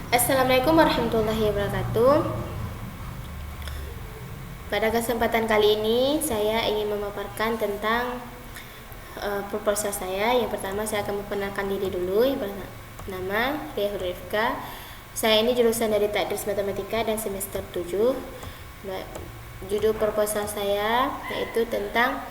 Assalamualaikum warahmatullahi wabarakatuh. Pada kesempatan kali ini saya ingin memaparkan tentang proposal saya. Yang pertama saya akan memperkenalkan diri dulu. Nama Ria Hurifka. Saya ini jurusan dari Tadris Matematika dan semester 7. Judul proposal saya yaitu tentang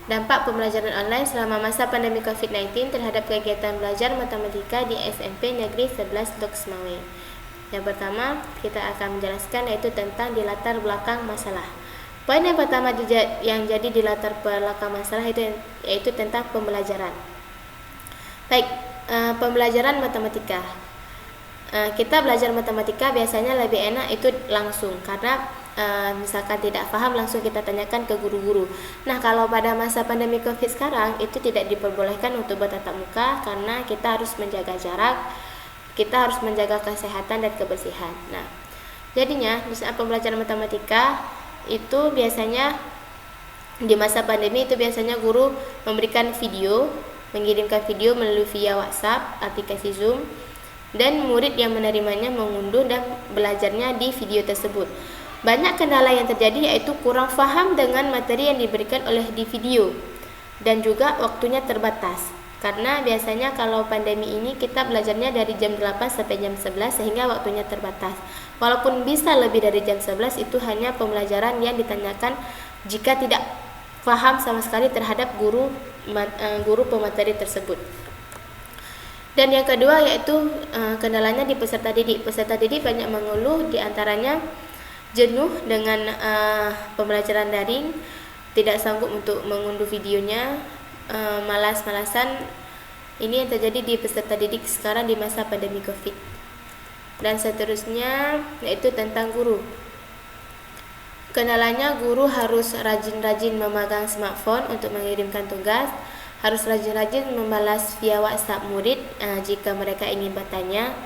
dampak pembelajaran online selama masa pandemi COVID-19 terhadap kegiatan belajar matematika di SMP Negeri 11 Loksmawe. Yang pertama, kita akan menjelaskan yaitu tentang di latar belakang masalah. Poin yang pertama yang jadi di latar belakang masalah yaitu tentang pembelajaran. Baik, pembelajaran matematika. Kita belajar matematika biasanya lebih enak itu langsung karena misalkan tidak paham langsung kita tanyakan ke guru-guru. Nah, kalau pada masa pandemi COVID sekarang itu tidak diperbolehkan untuk bertatap muka karena kita harus menjaga jarak, kita harus menjaga kesehatan dan kebersihan. Nah, jadinya di saat pembelajaran matematika itu biasanya di masa pandemi itu biasanya guru memberikan video, mengirimkan video melalui via WhatsApp, aplikasi Zoom, dan murid yang menerimanya mengunduh dan belajarnya di video tersebut. Banyak kendala yang terjadi yaitu kurang paham dengan materi yang diberikan oleh di video dan juga waktunya terbatas. Karena biasanya kalau pandemi ini kita belajarnya dari jam 8 sampai jam 11 sehingga waktunya terbatas. Walaupun bisa lebih dari jam 11 itu hanya pembelajaran yang ditanyakan jika tidak paham sama sekali terhadap guru pemateri tersebut. Dan yang kedua yaitu kendalanya di peserta didik. Peserta didik banyak mengeluh, diantaranya jenuh dengan pembelajaran daring, tidak sanggup untuk mengunduh videonya, malas-malasan. Ini yang terjadi di peserta didik sekarang di masa pandemi COVID. Dan seterusnya yaitu tentang guru. Kendalanya guru harus rajin-rajin memegang smartphone untuk mengirimkan tugas, harus rajin-rajin membalas via WhatsApp murid jika mereka ingin bertanya,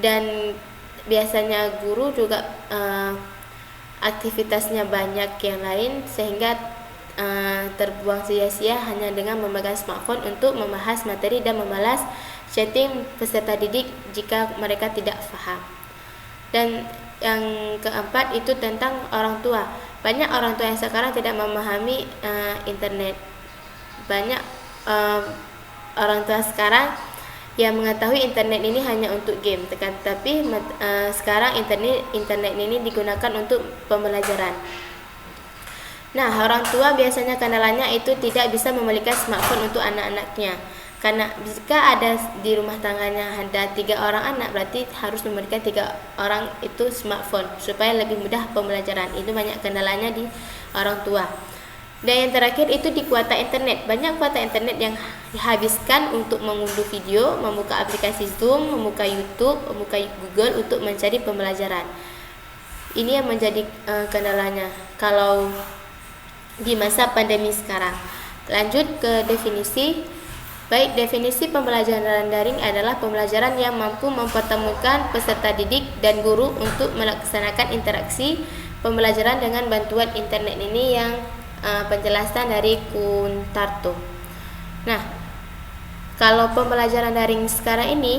dan biasanya guru juga aktivitasnya banyak yang lain sehingga terbuang sia-sia hanya dengan memegang smartphone untuk membahas materi dan membalas chatting peserta didik jika mereka tidak paham. Dan yang keempat itu tentang orang tua. Banyak orang tua yang sekarang tidak memahami internet. Banyak orang tua sekarang yang mengetahui internet ini hanya untuk game, tapi sekarang internet ini digunakan untuk pembelajaran. Nah, orang tua biasanya kendalanya itu tidak bisa membelikan smartphone untuk anak-anaknya. Karena jika ada di rumah tangganya ada 3 orang anak, berarti harus memberikan 3 orang itu smartphone supaya lebih mudah pembelajaran. Itu banyak kendalanya di orang tua. Dan yang terakhir itu di kuota internet. Banyak kuota internet yang dihabiskan untuk mengunduh video, membuka aplikasi Zoom, membuka YouTube, membuka Google untuk mencari pembelajaran. Ini yang menjadi kendalanya kalau di masa pandemi sekarang. Lanjut ke definisi. Baik, definisi pembelajaran daring adalah pembelajaran yang mampu mempertemukan peserta didik dan guru untuk melaksanakan interaksi pembelajaran dengan bantuan internet. Ini yang penjelasan dari Kuntarto. Nah, kalau pembelajaran daring sekarang ini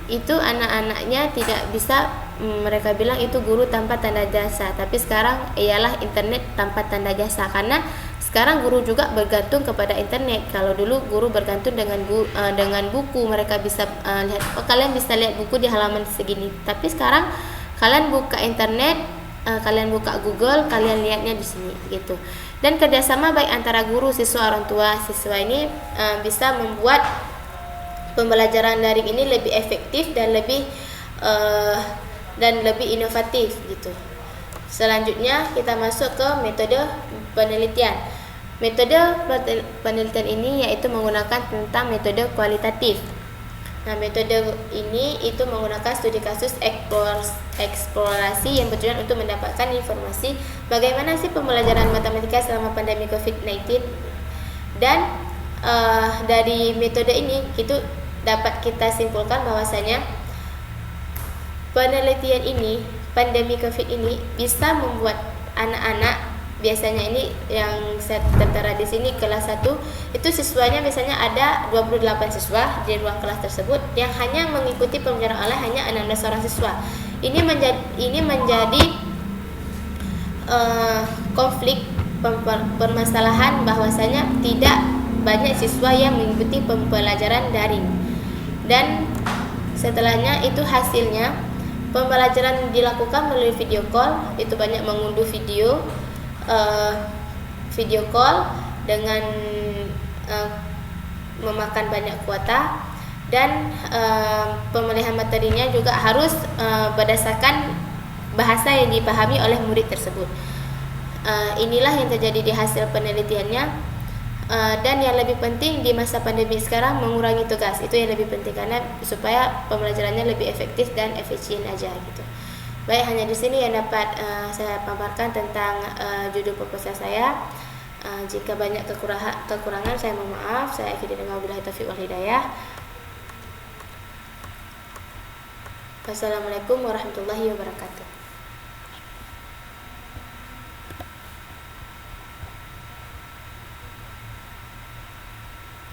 itu anak-anaknya tidak bisa, mereka bilang itu guru tanpa tanda jasa, tapi sekarang ialah internet tanpa tanda jasa karena sekarang guru juga bergantung kepada internet. Kalau dulu guru bergantung dengan buku, mereka bisa lihat, kalian bisa lihat buku di halaman segini, tapi sekarang kalian buka internet, kalian buka Google, kalian lihatnya di sini gitu. Dan kerjasama baik antara guru, siswa, orang tua siswa ini bisa membuat pembelajaran daring ini lebih efektif dan lebih inovatif gitu. Selanjutnya kita masuk ke metode penelitian. Metode penelitian ini yaitu menggunakan tentang metode kualitatif. Nah, metode ini itu menggunakan studi kasus eksplorasi yang bertujuan untuk mendapatkan informasi bagaimana sih pembelajaran matematika selama pandemi COVID-19. Dan dari metode ini itu dapat kita simpulkan bahwasanya pandemi COVID ini bisa membuat anak-anak biasanya ini yang saya tertera di sini kelas 1 itu siswanya biasanya ada 28 siswa di ruang kelas tersebut yang hanya mengikuti pembelajaran online hanya 16 orang siswa. Ini menjadi konflik permasalahan bahwasanya tidak banyak siswa yang mengikuti pembelajaran daring. Dan setelahnya itu hasilnya pembelajaran dilakukan melalui video call, itu banyak mengunduh video call dengan memakan banyak kuota, dan pemilihan materinya juga harus berdasarkan bahasa yang dipahami oleh murid tersebut. Inilah yang terjadi di hasil penelitiannya. Dan yang lebih penting di masa pandemi sekarang mengurangi tugas, itu yang lebih penting karena supaya pembelajarannya lebih efektif dan efisien aja gitu. Baik, hanya di sini yang dapat saya paparkan tentang judul proposal saya. Jika banyak kekurangan saya mohon maaf. Saya akhiri dengan wabillahi taufiq wal hidayah. Wassalamualaikum warahmatullahi wabarakatuh.